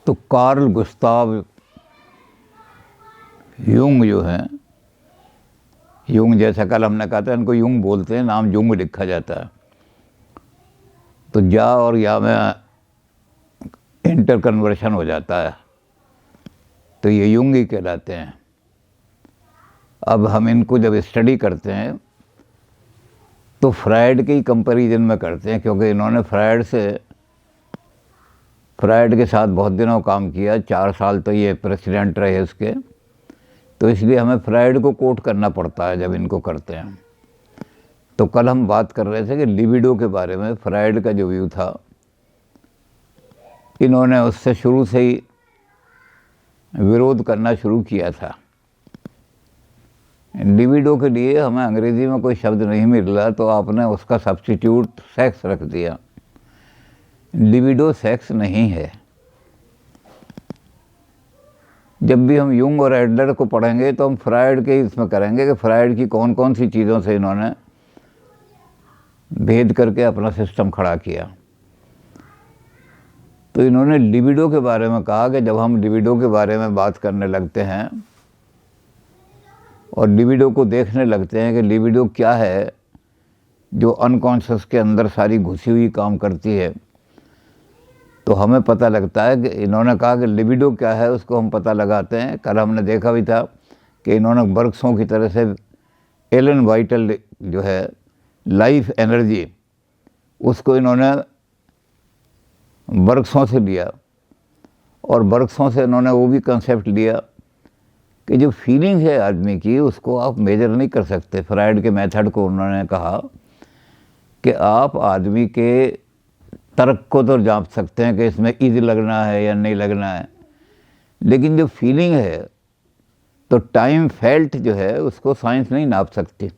तो Karl Gustav Jung जो हैं, यूंग जैसा कल हमने कहा था, इनको यूंग बोलते हैं, नाम यूंग लिखा जाता है। तो जा और या में इंटर कन्वर्शन हो जाता है, तो ये यूंग ही कहलाते हैं। अब हम इनको जब स्टडी करते हैं तो फ्रायड के ही कंपैरिजन में करते हैं, क्योंकि इन्होंने फ्रायड के साथ बहुत दिनों काम किया, 4 साल तो ये प्रेसिडेंट रहे इसके, तो इसलिए हमें फ्रायड को कोट करना पड़ता है जब इनको करते हैं। तो कल हम बात कर रहे थे कि लिबिडो के बारे में फ्रायड का जो व्यू था, इन्होंने उससे शुरू से ही विरोध करना शुरू किया था। लिबिडो के लिए हमें अंग्रेजी में कोई शब्द नहीं मिल रहा, तो आपने उसका सब्स्टिट्यूट सेक्स रख दिया। लिबिडो सेक्स नहीं है। जब भी हम यूंग और एडलर को पढ़ेंगे तो हम फ्रायड के इसमें करेंगे कि फ्रायड की कौन कौन सी चीज़ों से इन्होंने भेद करके अपना सिस्टम खड़ा किया। तो इन्होंने लिबिडो के बारे में कहा कि जब हम लिबिडो के बारे में बात करने लगते हैं और लिबिडो को देखने लगते हैं कि लिबिडो क्या है जो अनकॉन्शियस के अंदर सारी घुसी हुई काम करती है, तो हमें पता लगता है कि इन्होंने कहा कि लिबिडो क्या है उसको हम पता लगाते हैं। कल हमने देखा भी था कि इन्होंने बर्ग्सों की तरह से एलन वाइटल जो है लाइफ एनर्जी, उसको इन्होंने बर्ग्सों से लिया, और बर्ग्सों से इन्होंने वो भी कंसेप्ट लिया कि जो फीलिंग है आदमी की उसको आप मेजर नहीं कर सकते। फ्रायड के मेथड को उन्होंने कहा कि आप आदमी के तर्क को तो जांच सकते हैं कि इसमें इज लगना है या नहीं लगना है, लेकिन जो फीलिंग है तो टाइम फेल्ट जो है उसको साइंस नहीं नाप सकती।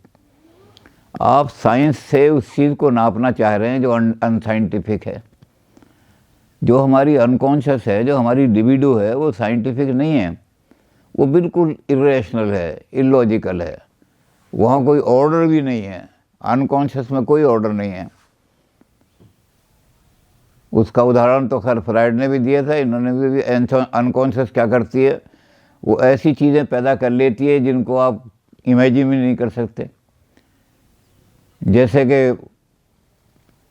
आप साइंस से उस चीज़ को नापना चाह रहे हैं जो अनसाइंटिफिक है। जो हमारी अनकॉन्शियस है, जो हमारी लिबिडो है, वो साइंटिफिक नहीं है, वो बिल्कुल इरेशनल है, इलॉजिकल है। वहाँ कोई ऑर्डर भी नहीं है, अनकॉन्शियस में कोई ऑर्डर नहीं है। उसका उदाहरण तो खैर फ्रायड ने भी दिया था, इन्होंने भी अनकॉन्शियस क्या करती है, वो ऐसी चीज़ें पैदा कर लेती है जिनको आप इमेजिन भी नहीं कर सकते। जैसे कि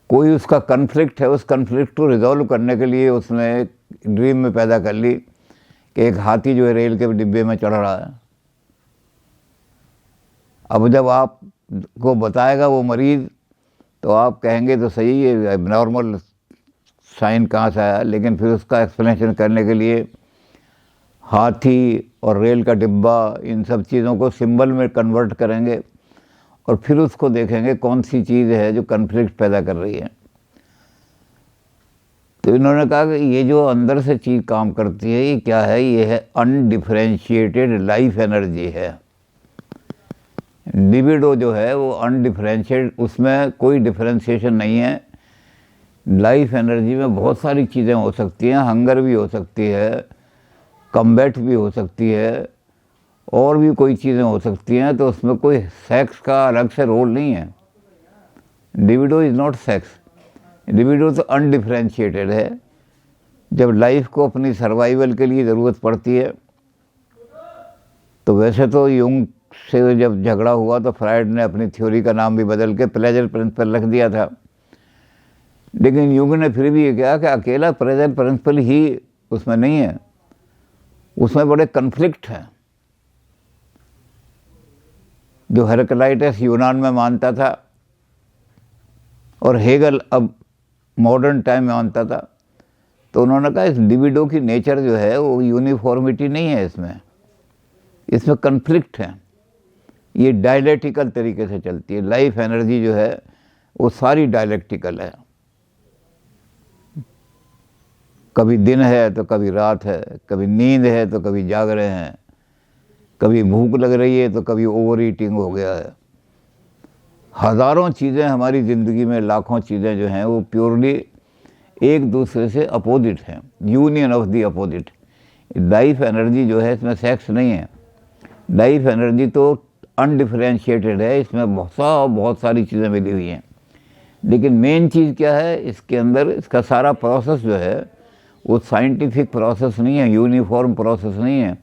कोई उसका कन्फ्लिक्ट है, उस कन्फ्लिक्ट को रिजॉल्व करने के लिए उसने एक ड्रीम में पैदा कर ली कि एक हाथी जो है रेल के डिब्बे में चढ़ रहा है। अब जब आप को बताएगा वो मरीज़, तो आप कहेंगे तो सही है नॉर्मल साइन कहाँ से आया, लेकिन फिर उसका एक्सप्लेनेशन करने के लिए हाथी और रेल का डिब्बा, इन सब चीज़ों को सिंबल में कन्वर्ट करेंगे और फिर उसको देखेंगे कौन सी चीज़ है जो कन्फ्लिक्ट पैदा कर रही है। तो इन्होंने कहा कि ये जो अंदर से चीज़ काम करती है, ये क्या है, ये है अनडिफरेंशिएटेड लाइफ एनर्जी है। लिबिडो जो है वो अनडिफरेंशिएटेड, उसमें कोई डिफरेंशिएशन नहीं है। लाइफ एनर्जी में बहुत सारी चीज़ें हो सकती हैं, हंगर भी हो सकती है, कम्बैट भी हो सकती है, और भी कोई चीज़ें हो सकती हैं। तो उसमें कोई सेक्स का अलग से रोल नहीं है। Libido is not sex, libido तो अनडिफरेंशिएटेड है। जब लाइफ को अपनी सर्वाइवल के लिए ज़रूरत पड़ती है, तो वैसे तो यूंग से जब झगड़ा हुआ तो फ्रायड ने अपनी थ्योरी का नाम भी बदल के प्लेजर प्रिंसिपल रख दिया था, लेकिन यूंग ने फिर भी ये कहा कि अकेला प्लेजर प्रिंसिपल ही उसमें नहीं है, उसमें बड़े कन्फ्लिक्ट हैं। जो हेराक्लाइटस यूनान में मानता था और हेगल अब मॉडर्न टाइम में मानता था, तो उन्होंने कहा इस लिबिडो की नेचर जो है वो यूनिफॉर्मिटी नहीं है, इसमें कन्फ्लिक्ट है, ये डायलेक्टिकल तरीके से चलती है। लाइफ एनर्जी जो है वो सारी डायलेक्टिकल है, कभी दिन है तो कभी रात है, कभी नींद है तो कभी जाग रहे हैं, कभी भूख लग रही है तो कभी ओवर ईटिंग हो गया है। हज़ारों चीज़ें हमारी ज़िंदगी में, लाखों चीज़ें जो हैं वो प्योरली एक दूसरे से अपोजिट हैं, union of the opposite. Life energy जो है इसमें सेक्स नहीं है, लाइफ एनर्जी तो अनडिफरेंशिएटेड है, इसमें बहुत सारी चीज़ें मिली हुई हैं। लेकिन मेन चीज़ क्या है इसके अंदर, इसका सारा प्रोसेस जो है वो साइंटिफिक प्रोसेस नहीं है, यूनिफॉर्म प्रोसेस नहीं है,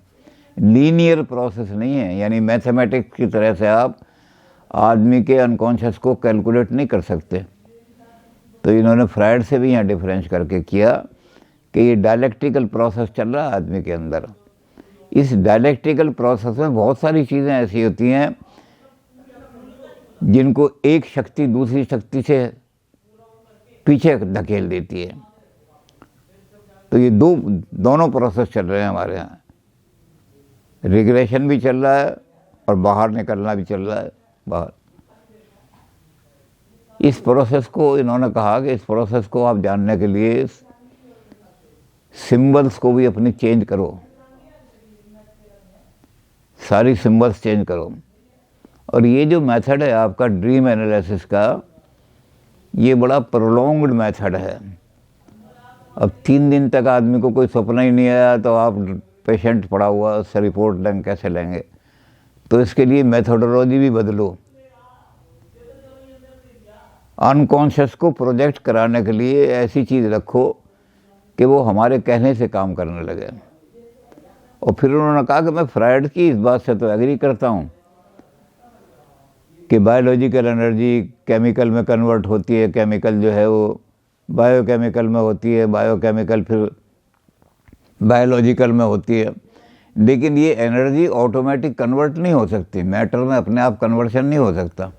लीनियर प्रोसेस नहीं है। यानी मैथमेटिक्स की तरह से आप आदमी के अनकॉन्शियस को कैलकुलेट नहीं कर सकते। तो इन्होंने फ्रायड से भी यहाँ डिफरेंस करके किया कि ये डायलेक्ट्रिकल प्रोसेस चल रहा है आदमी के अंदर। इस डायलेक्ट्रिकल प्रोसेस में बहुत सारी चीज़ें ऐसी होती हैं जिनको एक शक्ति दूसरी शक्ति से पीछे धकेल देती है। तो ये दोनों प्रोसेस चल रहे हैं हमारे यहाँ, रिग्रेशन भी चल रहा है और बाहर निकलना भी चल रहा है बाहर। इस प्रोसेस को इन्होंने कहा कि इस प्रोसेस को आप जानने के लिए सिंबल्स को भी अपनी चेंज करो, सारी सिंबल्स चेंज करो। और ये जो मेथड है आपका ड्रीम एनालिसिस का, ये बड़ा प्रोलॉन्ग्ड मेथड है। अब 3 दिन तक आदमी को कोई सपना ही नहीं आया तो आप पेशेंट पड़ा हुआ उससे रिपोर्ट लेंगे, कैसे लेंगे? तो इसके लिए मेथोडोलॉजी भी बदलो। अनकॉन्शियस को प्रोजेक्ट कराने के लिए ऐसी चीज़ रखो कि वो हमारे कहने से काम करने लगे। और फिर उन्होंने कहा कि मैं फ्रायड की इस बात से तो एग्री करता हूँ कि बायोलॉजिकल एनर्जी केमिकल में कन्वर्ट होती है, केमिकल जो है वो बायोकेमिकल में होती है, बायोकेमिकल फिर बायोलॉजिकल में होती है। लेकिन ये एनर्जी ऑटोमेटिक कन्वर्ट नहीं हो सकती, मैटर में अपने आप कन्वर्शन नहीं हो सकता।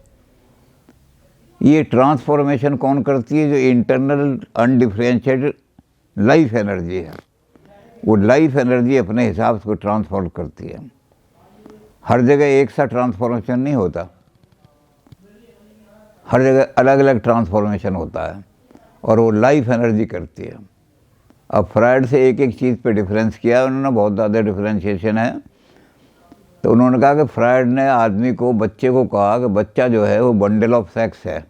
ये ट्रांसफॉर्मेशन कौन करती है? जो इंटरनल अनडिफरेंशिएटेड लाइफ एनर्जी है, वो लाइफ एनर्जी अपने हिसाब से ट्रांसफॉर्म करती है। हर जगह एक सा ट्रांसफॉर्मेशन नहीं होता, हर जगह अलग अलग ट्रांसफॉर्मेशन होता है और वो लाइफ एनर्जी करती है। अब फ्रायड से एक एक चीज़ पे डिफरेंस किया उन्होंने, बहुत ज़्यादा डिफरेंशिएशन है। तो उन्होंने कहा कि फ्रायड ने आदमी को, बच्चे को कहा कि बच्चा जो है वो बंडल ऑफ सेक्स है,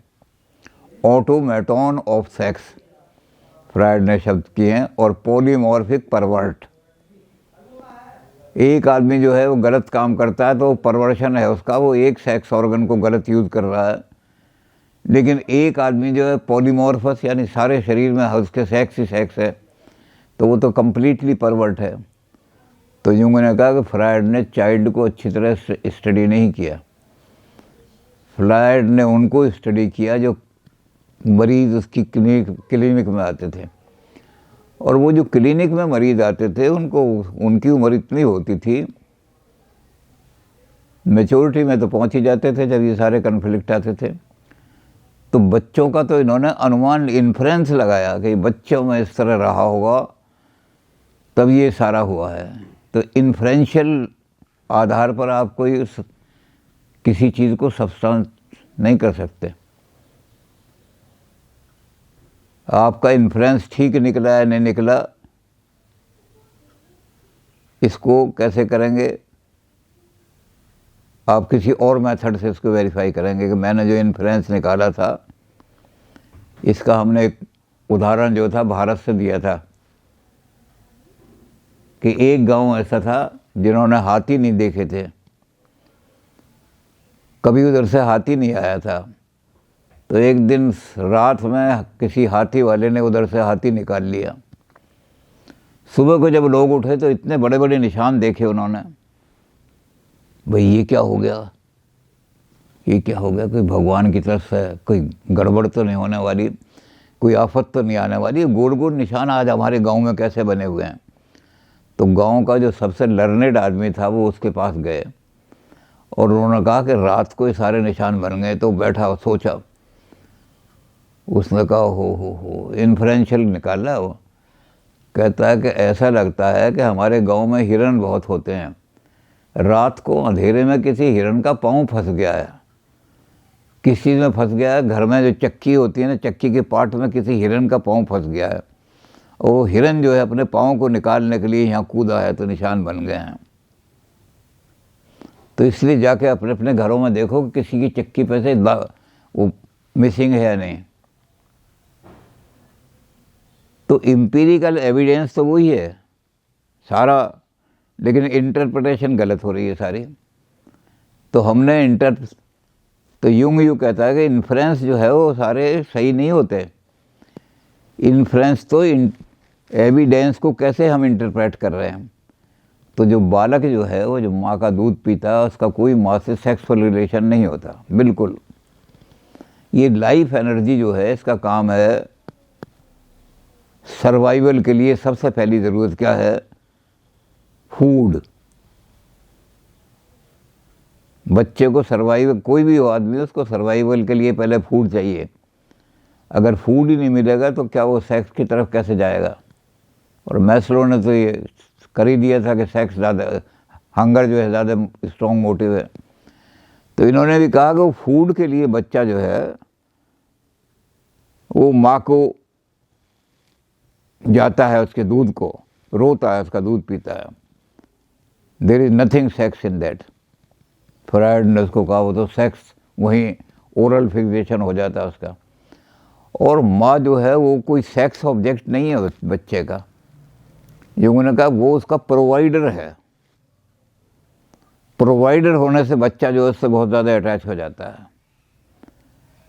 ऑटोमेटॉन ऑफ सेक्स फ्रायड ने शब्द किए हैं, और पॉलीमॉर्फिक परवर्ट। एक आदमी जो है वो गलत काम करता है तो परवर्शन है उसका, वो एक सेक्स ऑर्गन को गलत यूज़ कर रहा है। लेकिन एक आदमी जो है पॉलीमॉर्फस, यानी सारे शरीर में उसके सेक्स ही सेक्स है, तो वो तो कम्प्लीटली परवर्ट है। तो यूंग ने कहा कि फ्रायड ने चाइल्ड को अच्छी तरह से स्टडी नहीं किया। फ्रायड ने उनको स्टडी किया जो मरीज़ उसकी क्लिनिक में आते थे, और वो जो क्लिनिक में मरीज़ आते थे उनको, उनकी उम्र इतनी होती थी, मैच्योरिटी में तो पहुंच ही जाते थे जब ये सारे कन्फ्लिक्ट आते थे। तो बच्चों का तो इन्होंने अनुमान, इन्फ्रेंस लगाया कि बच्चों में इस तरह रहा होगा तब ये सारा हुआ है। तो इन्फ्रेंशियल आधार पर आप कोई किसी चीज़ को सब्सटेंस नहीं कर सकते। आपका इन्फ्रेंस ठीक निकला है नहीं निकला, इसको कैसे करेंगे? आप किसी और मेथड से इसको वेरीफाई करेंगे कि मैंने जो इन्फ्रेंस निकाला था, इसका हमने एक उदाहरण जो था भारत से दिया था कि एक गांव ऐसा था जिन्होंने हाथी नहीं देखे थे, कभी उधर से हाथी नहीं आया था। तो एक दिन रात में किसी हाथी वाले ने उधर से हाथी निकाल लिया। सुबह को जब लोग उठे तो इतने बड़े बड़े निशान देखे उन्होंने। भाई ये क्या हो गया, ये क्या हो गया? कोई भगवान की तरफ से कोई गड़बड़ तो नहीं होने वाली, कोई आफत तो नहीं आने वाली? गोल गोल निशान आज हमारे गांव में कैसे बने हुए हैं? तो गांव का जो सबसे लर्नेड आदमी था वो उसके पास गए और उन्होंने कहा कि रात को ये सारे निशान बन गए। तो बैठा सोचा, उसने कहा हो इन्फ्रेंशियल निकाला। वो कहता है कि ऐसा लगता है कि हमारे गांव में हिरन बहुत होते हैं, रात को अंधेरे में किसी हिरन का पाँव फंस गया है, किस चीज़ में फंस गया है, घर में जो चक्की होती है ना, चक्की के पार्ट में किसी हिरन का पाँव फंस गया है, और वो हिरन जो है अपने पाँव को निकालने के लिए यहाँ कूदा है तो निशान बन गए हैं। तो इसलिए जाके अपने अपने घरों में देखो कि किसी की चक्की पे से वो मिसिंग है या नहीं। तो एम्पिरिकल एविडेंस तो वही है सारा, लेकिन इंटरप्रिटेशन गलत हो रही है सारी। तो हमने तो यूं कहता है कि इन्फ्रेंस जो है वो सारे सही नहीं होते। इन्फ्रेंस तो एविडेंस को कैसे हम इंटरप्रेट कर रहे हैं। तो जो बालक जो है वो जो माँ का दूध पीता है उसका कोई माँ से सेक्सुअल रिलेशन नहीं होता, बिल्कुल। ये लाइफ एनर्जी जो है इसका काम है सर्वाइवल के लिए। सबसे पहली ज़रूरत क्या है? फूड। बच्चे को सर्वाइवल, कोई भी हो आदमी, उसको सर्वाइवल के लिए पहले फूड चाहिए। अगर फूड ही नहीं मिलेगा तो क्या वो सेक्स की तरफ कैसे जाएगा? और मैस्लो ने तो ये कर ही दिया था कि सेक्स ज़्यादा, हंगर जो है ज़्यादा स्ट्रॉन्ग मोटिव है। तो इन्होंने भी कहा कि वो फूड के लिए बच्चा जो है वो माँ को जाता है, उसके दूध को रोता है, उसका दूध पीता है। There is nothing sex in that. Freud ने उसको कहा वो तो सेक्स वहीं ओरल फिक्सेशन हो जाता है उसका। और माँ जो है वो कोई सेक्स ऑब्जेक्ट नहीं है बच्चे का। युंग ने कहा वो उसका प्रोवाइडर है। प्रोवाइडर होने से बच्चा जो है उससे बहुत ज़्यादा अटैच हो जाता है।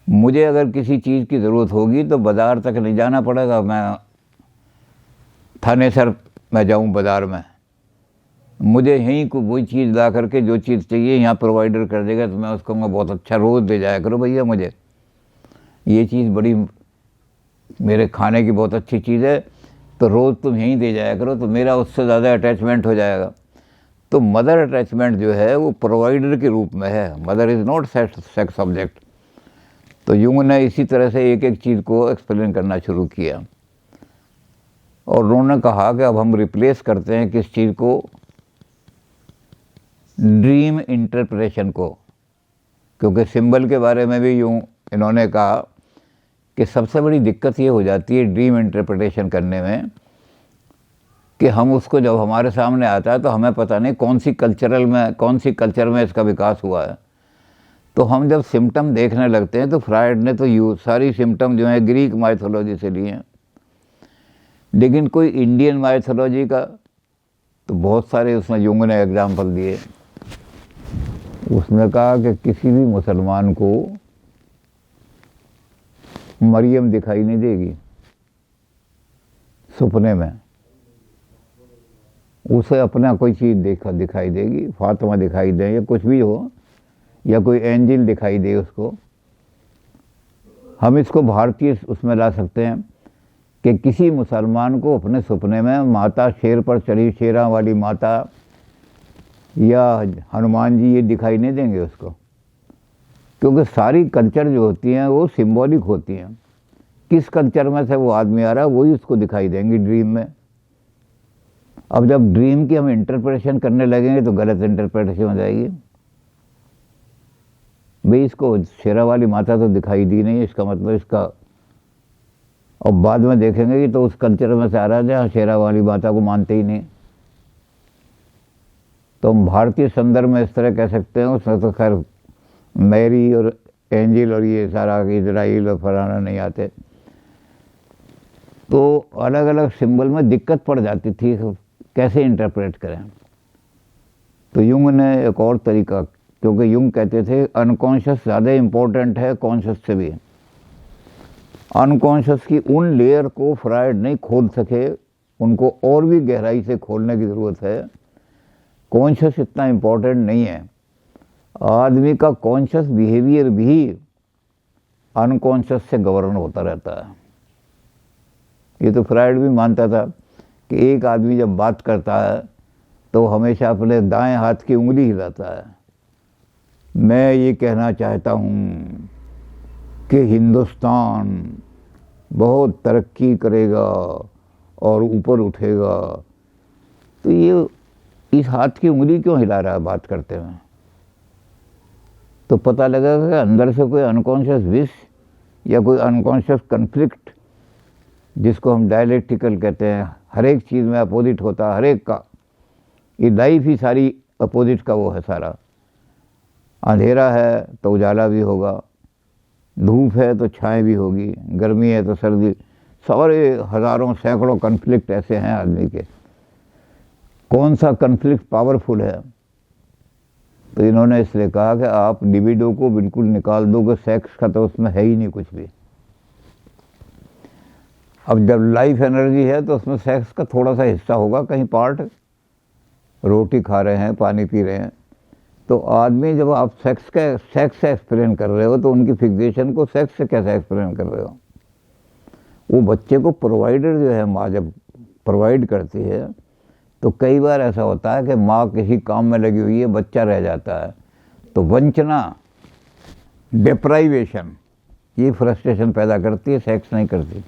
मुझे अगर किसी चीज़ की ज़रूरत होगी तो बाज़ार तक नहीं जाना पड़ेगा, मैं थानेसर मैं जाऊं बाज़ार में, मुझे यहीं को वही चीज़ ला करके जो चीज़ चाहिए यहाँ प्रोवाइडर कर देगा। तो मैं उसको कहूँगा बहुत अच्छा, रोज़ दे जाया करो भैया, मुझे ये चीज़ बड़ी मेरे खाने की बहुत अच्छी चीज़ है, तो रोज़ तुम यहीं दे जाया करो, तो मेरा उससे ज़्यादा अटैचमेंट हो जाएगा। तो मदर अटैचमेंट जो है वो प्रोवाइडर के रूप में है। Mother is not sex object. तो युंग ने इसी तरह से एक एक चीज़ को एक्सप्लेन करना शुरू किया और उन्होंने कहा कि अब हम रिप्लेस करते हैं किस चीज़ को? ड्रीम इंटरप्रिटेशन को। क्योंकि सिंबल के बारे में भी यूँ इन्होंने कहा कि सबसे बड़ी दिक्कत ये हो जाती है ड्रीम इंटरप्रिटेशन करने में कि हम उसको जब हमारे सामने आता है तो हमें पता नहीं कौन सी कल्चर में इसका विकास हुआ है। तो हम जब सिम्टम देखने लगते हैं तो फ्रायड ने तो सारी सिम्टम जो है ग्रीक माइथोलॉजी से लिए हैं, लेकिन कोई इंडियन माइथोलॉजी का तो बहुत सारे उसमें युंग ने एग्जाम्पल दिए। उसने कहा कि किसी भी मुसलमान को मरियम दिखाई नहीं देगी सपने में, उसे अपना कोई चीज़ दिखाई देगी, फातिमा दिखाई दे या कुछ भी हो, या कोई एंजिल दिखाई दे उसको। हम इसको भारतीय उसमें ला सकते हैं कि किसी मुसलमान को अपने सपने में माता शेर पर चढ़ी, शेरा वाली माता या हनुमान जी ये दिखाई नहीं देंगे उसको, क्योंकि सारी कल्चर जो होती हैं वो सिंबॉलिक होती हैं। किस कल्चर में से वो आदमी आ रहा है वही उसको दिखाई देंगी ड्रीम में। अब जब ड्रीम की हम इंटरप्रिटेशन करने लगेंगे तो गलत इंटरप्रिटेशन हो जाएगी। भाई इसको शेरा वाली माता तो दिखाई दी नहीं, इसका मतलब इसका, और बाद में देखेंगे कि तो उस कल्चर में से आ रहा है जहाँ शेरा वाली माता को मानते ही नहीं। तो हम भारतीय संदर्भ में इस तरह कह सकते हैं। उसमें तो खैर मैरी और एंजिल और ये सारा इजराइल और फलाना नहीं आते, तो अलग अलग सिंबल में दिक्कत पड़ जाती थी, कैसे इंटरप्रेट करें। तो युंग ने एक और तरीका, क्योंकि युंग कहते थे अनकॉन्शियस ज़्यादा इम्पोर्टेंट है कॉन्शियस से भी। अनकॉन्शियस की उन लेयर को फ्रायड नहीं खोल सके, उनको और भी गहराई से खोलने की ज़रूरत है। कॉन्शियस इतना इम्पोर्टेंट नहीं है। आदमी का कॉन्शियस बिहेवियर भी अनकॉन्शियस से गवर्न होता रहता है। ये तो फ्रायड भी मानता था कि एक आदमी जब बात करता है तो हमेशा अपने दाएं हाथ की उंगली हिलाता है। मैं ये कहना चाहता हूँ कि हिंदुस्तान बहुत तरक्की करेगा और ऊपर उठेगा। तो ये इस हाथ की उंगली क्यों हिला रहा है बात करते हुए? तो पता लगा कि अंदर से कोई अनकॉन्शियस विश या कोई अनकॉन्शियस कन्फ्लिक्ट, जिसको हम डायलेक्टिकल कहते हैं, हर एक चीज़ में अपोजिट होता है, हर एक का। ये लाइफ ही सारी अपोजिट का वो है सारा। अंधेरा है तो उजाला भी होगा, धूप है तो छाएं भी होगी, गर्मी है तो सर्दी, सारे हज़ारों सैकड़ों कन्फ्लिक्ट ऐसे हैं आदमी के। कौन सा कन्फ्लिक्ट पावरफुल है? तो इन्होंने इसलिए कहा कि आप लिबिडो को बिल्कुल निकाल दोगे, सेक्स का तो उसमें है ही नहीं कुछ भी। अब जब लाइफ एनर्जी है तो उसमें सेक्स का थोड़ा सा हिस्सा होगा, कहीं पार्ट। रोटी खा रहे हैं, पानी पी रहे हैं, तो आदमी जब आप सेक्स से एक्सप्लेन कर रहे हो तो उनकी फिक्सेशन को सेक्स से कैसे एक्सप्लेन कर रहे हो? वो बच्चे को प्रोवाइडर जो है माँ जब प्रोवाइड करती है तो कई बार ऐसा होता है कि माँ किसी काम में लगी हुई है, बच्चा रह जाता है, तो वंचना, डिप्राइवेशन, ये फ्रस्ट्रेशन पैदा करती है, सेक्स नहीं करती।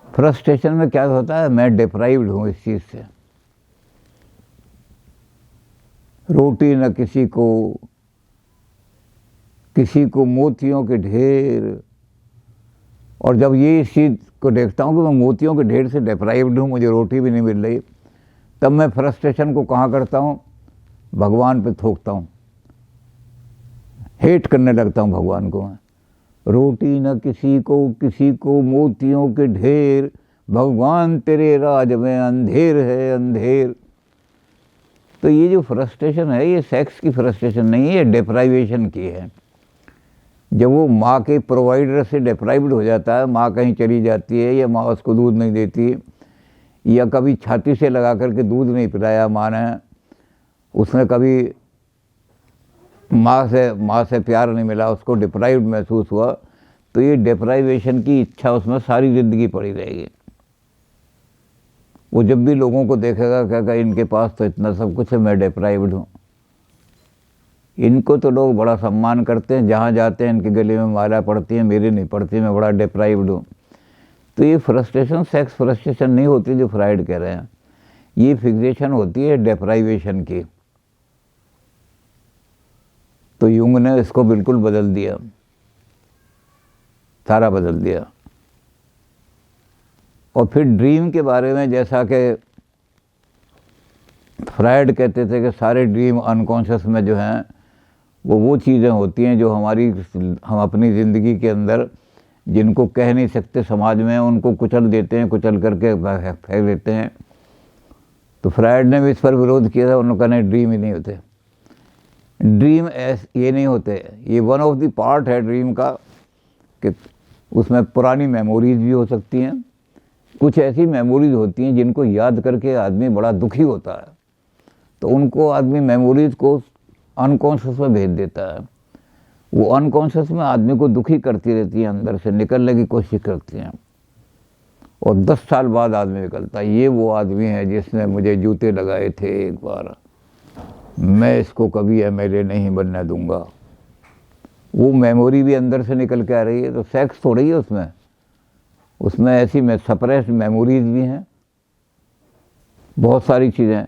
फ्रस्ट्रेशन में क्या होता है, मैं डिप्राइव्ड हूँ इस चीज़ से। रोटी न किसी को मोतियों के ढेर, और जब ये इस चीज़ को देखता हूँ कि मैं मोतियों के ढेर से डिप्राइव्ड हूँ, मुझे रोटी भी नहीं मिल रही, तब मैं फ्रस्ट्रेशन को कहाँ करता हूँ, भगवान पे थोकता हूँ, हेट करने लगता हूँ भगवान को मैं। रोटी न किसी को मोतियों के ढेर, भगवान तेरे राज में अंधेर है अंधेर। तो ये जो फ्रस्ट्रेशन है ये सेक्स की फ्रस्ट्रेशन नहीं है, ये डिप्राइवेशन की है। जब वो माँ के प्रोवाइडर से डिप्राइव्ड हो जाता है, माँ कहीं चली जाती है या माँ उसको दूध नहीं देती, या कभी छाती से लगा करके दूध नहीं पिलाया माँ ने, उसने कभी माँ से प्यार नहीं मिला, उसको डिप्राइव्ड महसूस हुआ, तो ये डिप्राइवेशन की इच्छा उसमें सारी ज़िंदगी पड़ी रहेगी। वो जब भी लोगों को देखेगा कहेगा इनके पास तो इतना सब कुछ है, मैं डिप्राइव्ड हूँ। इनको तो लोग बड़ा सम्मान करते हैं, जहाँ जाते हैं इनके गले में माला पड़ती है, मेरी नहीं पड़ती, मैं बड़ा डिप्राइव्ड हूँ। तो ये फ्रस्ट्रेशन सेक्स फ्रस्ट्रेशन नहीं होती जो फ्राइड कह रहे हैं, ये फिक्सेशन होती है डिप्राइवेशन की। तो यूंग ने इसको बिल्कुल बदल दिया, सारा बदल दिया। और फिर ड्रीम के बारे में, जैसा कि फ्राइड कहते थे कि सारे ड्रीम अनकॉन्शियस में जो हैं वो चीज़ें होती हैं जो हम अपनी ज़िंदगी के अंदर जिनको कह नहीं सकते समाज में, उनको कुचल देते हैं, कुचल करके फेंक देते हैं। तो फ्राइड ने भी इस पर विरोध किया था, उन्होंने कहा नहीं, ड्रीम ही नहीं होते, ड्रीम ये नहीं होते, ये वन ऑफ द पार्ट है ड्रीम का, कि उसमें पुरानी मेमोरीज भी हो सकती हैं। कुछ ऐसी मेमोरीज होती हैं जिनको याद करके आदमी बड़ा दुखी होता है, तो उनको आदमी मेमोरीज को अनकॉन्शियस में भेज देता है। वो अनकॉन्शियस में आदमी को दुखी करती रहती है, अंदर से निकलने की कोशिश करती हैं, और 10 साल बाद आदमी निकलता है। ये वो आदमी है जिसने मुझे जूते लगाए थे एक बार, मैं इसको कभी एमएलए नहीं बनने दूंगा। वो मेमोरी भी अंदर से निकल के आ रही है। तो सेक्स थोड़ी है उसमें ऐसी सप्रेस्ड मेमोरीज भी हैं, बहुत सारी चीज़ें।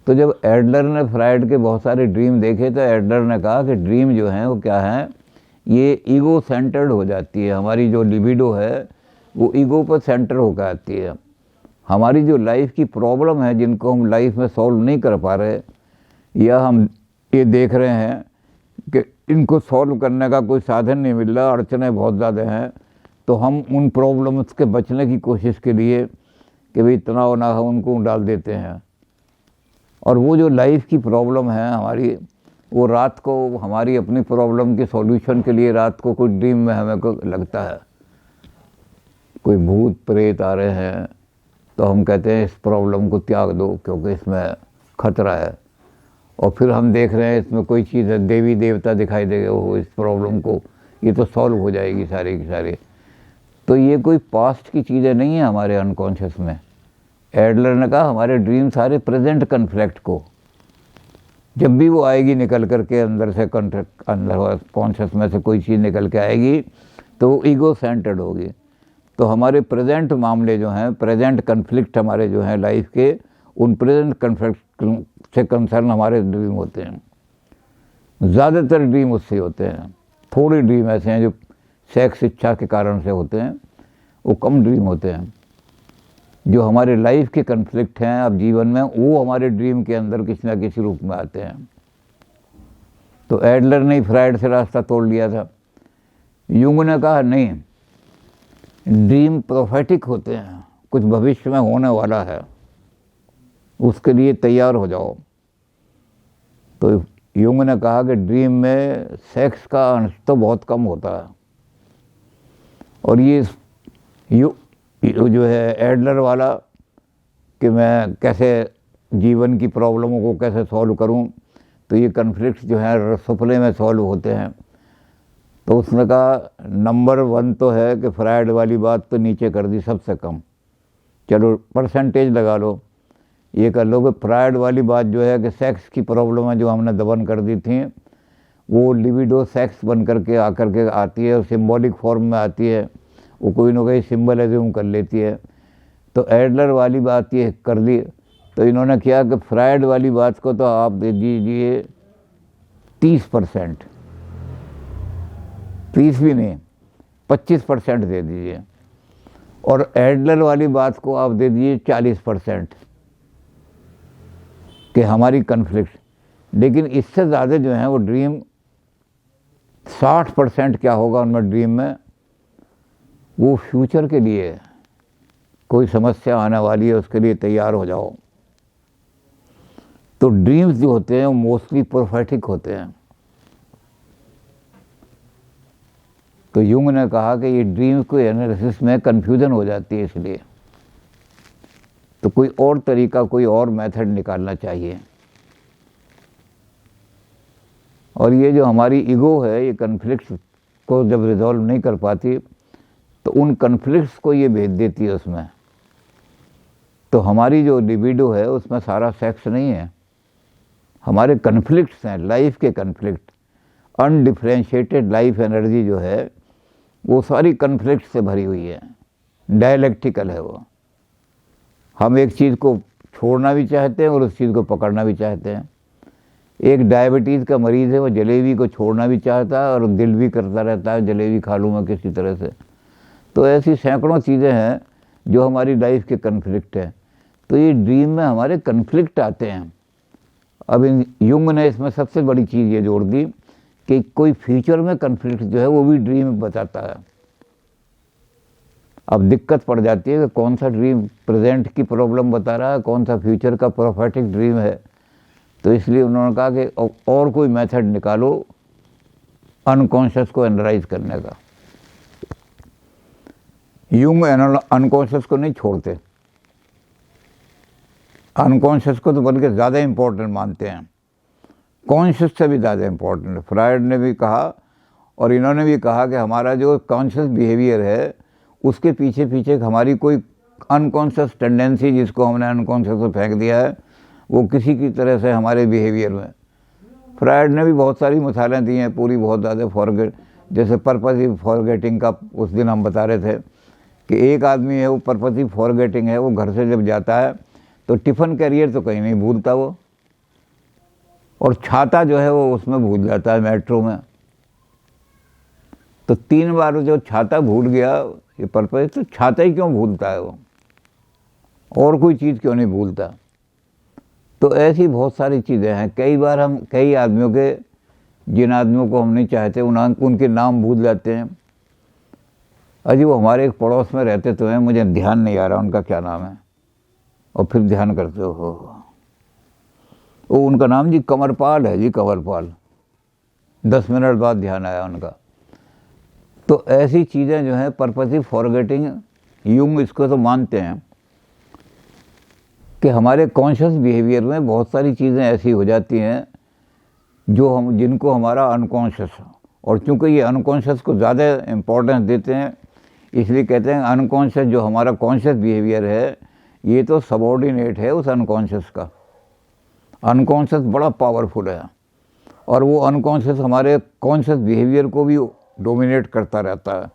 तो जब एडलर ने फ्राइड के बहुत सारे ड्रीम देखे तो एडलर ने कहा कि ड्रीम जो हैं वो क्या है, ये ईगो सेंटर्ड हो जाती है। हमारी जो लिबिडो है वो ईगो पर सेंटर होकर आती है। हमारी जो लाइफ की प्रॉब्लम है, जिनको हम लाइफ में सॉल्व नहीं कर पा रहे, या हम ये देख रहे हैं कि इनको सॉल्व करने का कोई साधन नहीं मिल रहा, अड़चनें बहुत ज़्यादा हैं, तो हम उन प्रॉब्लम्स के बचने की कोशिश के लिए कि भाई तनाव ना हो, उनको डाल देते हैं। और वो जो लाइफ की प्रॉब्लम है हमारी, वो रात को हमारी अपनी प्रॉब्लम के सॉल्यूशन के लिए रात को कोई ड्रीम में हमें को लगता है कोई भूत प्रेत आ रहे हैं, तो हम कहते हैं इस प्रॉब्लम को त्याग दो क्योंकि इसमें खतरा है। और फिर हम देख रहे हैं इसमें कोई चीज़ है, देवी देवता दिखाई देगा, वो इस प्रॉब्लम को ये तो सॉल्व हो जाएगी सारी की सारी। तो ये कोई पास्ट की चीज़ें नहीं है हमारे अनकॉन्शियस में। एडलर ने कहा हमारे ड्रीम सारे प्रेजेंट कन्फ्लिक्ट को, जब भी वो आएगी निकल करके अंदर से अंदर कॉन्शियस में से कोई चीज़ निकल के आएगी तो वो ईगो सेंटर्ड होगी। तो हमारे प्रेजेंट मामले जो हैं, प्रेजेंट कन्फ्लिक्ट हमारे जो हैं लाइफ के, उन प्रेजेंट कन्फ्लिक्ट से कंसर्न हमारे ड्रीम होते हैं। ज़्यादातर ड्रीम उससे होते हैं, थोड़े ड्रीम ऐसे हैं जो सेक्स इच्छा के कारण से होते हैं, वो कम ड्रीम होते हैं। जो हमारे लाइफ के कन्फ्लिक्ट हैं अब जीवन में, वो हमारे ड्रीम के अंदर किसी न किसी रूप में आते हैं। तो एडलर ने फ्राइड से रास्ता तोड़ लिया था। यूंग ने कहा नहीं, ड्रीम प्रोफेटिक होते हैं, कुछ भविष्य में होने वाला है, उसके लिए तैयार हो जाओ। तो यूंग ने कहा कि ड्रीम में सेक्स का अंश तो बहुत कम होता है, और ये यो जो है एडलर वाला कि मैं कैसे जीवन की प्रॉब्लमों को कैसे सॉल्व करूं, तो ये कन्फ्लिक्ट जो है सपने में सॉल्व होते हैं। तो उसने कहा नंबर 1 तो है कि फ्रायड वाली बात तो नीचे कर दी सबसे कम, चलो परसेंटेज लगा लो, ये कर लो कि फ्रायड वाली बात जो है कि सेक्स की प्रॉब्लम है जो हमने दबन कर दी थी, वो लिबिडो सेक्स बन करके आकर के आती है, सिंबॉलिक फॉर्म में आती है, वो कोई ना कोई सिंबल एज्यूम कर लेती है। तो एडलर वाली बात ये कर दी, तो इन्होंने किया कि फ्रायड वाली बात को तो आप दे दीजिए 30%, 30 भी नहीं 25% दे दीजिए, और एडलर वाली बात को आप दे दीजिए 40% कि हमारी कन्फ्लिक्ट। लेकिन इससे ज़्यादा जो है वो ड्रीम 60% क्या होगा उनमें ड्रीम में, वो फ्यूचर के लिए कोई समस्या आने वाली है उसके लिए तैयार हो जाओ। तो ड्रीम्स जो होते हैं वो मोस्टली प्रोफेटिक होते हैं। तो यूंग ने कहा कि ये ड्रीम्स को एनालिसिस में कन्फ्यूजन हो जाती है, इसलिए तो कोई और तरीका, कोई और मेथड निकालना चाहिए। और ये जो हमारी ईगो है, ये कन्फ्लिक्ट्स को जब रिजॉल्व नहीं कर पाती तो उन कन्फ्लिक्ट्स को ये भेज देती है उसमें। तो हमारी जो लिबिडो है उसमें सारा सेक्स नहीं है, हमारे कन्फ्लिक्ट्स हैं, लाइफ के कन्फ्लिक्ट। अनडिफ्रेंशिएटेड लाइफ एनर्जी जो है वो सारी कन्फ्लिक्ट से भरी हुई है, डायलेक्टिकल है वो। हम एक चीज़ को छोड़ना भी चाहते हैं और उस चीज़ को पकड़ना भी चाहते हैं। एक डायबिटीज़ का मरीज़ है, वो जलेबी को छोड़ना भी चाहता है और दिल भी करता रहता है जलेबी खा लूँ मैं किसी तरह से। तो ऐसी सैकड़ों चीज़ें हैं जो हमारी लाइफ के कन्फ्लिक्ट है। तो ये ड्रीम में हमारे कन्फ्लिक्ट आते हैं। अब यूंग ने इसमें सबसे बड़ी चीज़ ये जोड़ दी कि कोई फ्यूचर में कन्फ्लिक्ट जो है वो भी ड्रीम में बताता है। अब दिक्कत पड़ जाती है कि कौन सा ड्रीम प्रेजेंट की प्रॉब्लम बता रहा है, कौन सा फ्यूचर का प्रोफेटिक ड्रीम है। तो इसलिए उन्होंने कहा कि और कोई मेथड निकालो अनकॉन्शियस को एनालाइज करने का। यूंग अनकॉन्शियस को नहीं छोड़ते, अनकॉन्शियस को तो बल्कि ज़्यादा इम्पोर्टेंट मानते हैं, कॉन्शियस से भी ज़्यादा इम्पोर्टेंट है। फ्रायड ने भी कहा और इन्होंने भी कहा कि हमारा जो कॉन्शियस बिहेवियर है उसके पीछे पीछे हमारी कोई अनकॉन्शियस टेंडेंसी जिसको हमने अनकॉन्शियस में फेंक दिया है वो किसी की तरह से हमारे बिहेवियर में। फ्रायड ने भी बहुत सारी मिसालें दी हैं, पूरी बहुत ज़्यादा फॉरगेट, जैसे पर्पसिव फॉरगेटिंग का उस दिन हम बता रहे थे कि एक आदमी है वो पर्पसिव फॉरगेटिंग है, वो घर से जब जाता है तो टिफ़िन कैरियर तो कहीं नहीं भूलता वो, और छाता जो है वो उसमें भूल जाता है मेट्रो में। तो 3 बार जो छाता भूल गया, ये पर्पस, तो छाता ही क्यों भूलता है वो, और कोई चीज़ क्यों नहीं भूलता। तो ऐसी बहुत सारी चीज़ें हैं। कई बार हम कई आदमियों के, जिन आदमियों को हम नहीं चाहते उनके नाम भूल जाते हैं। अजी वो हमारे एक पड़ोस में रहते तो हैं, मुझे ध्यान नहीं आ रहा उनका क्या नाम है, और फिर ध्यान करते हो वो उनका नाम जी कंवरपाल है, जी कंवरपाल। 10 मिनट बाद ध्यान आया उनका। तो ऐसी चीज़ें जो हैं पर्पसिव फॉरगेटिंग, यूंग इसको तो मानते हैं कि हमारे कॉन्शियस बिहेवियर में बहुत सारी चीज़ें ऐसी हो जाती हैं जो हम, जिनको हमारा अनकॉन्शियस, और चूँकि ये अनकॉन्शियस को ज़्यादा इम्पोर्टेंस देते हैं इसलिए कहते हैं अनकॉन्शियस जो हमारा कॉन्शियस बिहेवियर है ये तो सबऑर्डिनेट है उस अनकॉन्शियस का। अनकॉन्शियस बड़ा पावरफुल है और वो अनकॉन्शियस हमारे कॉन्शियस बिहेवियर को भी डोमिनेट करता रहता है।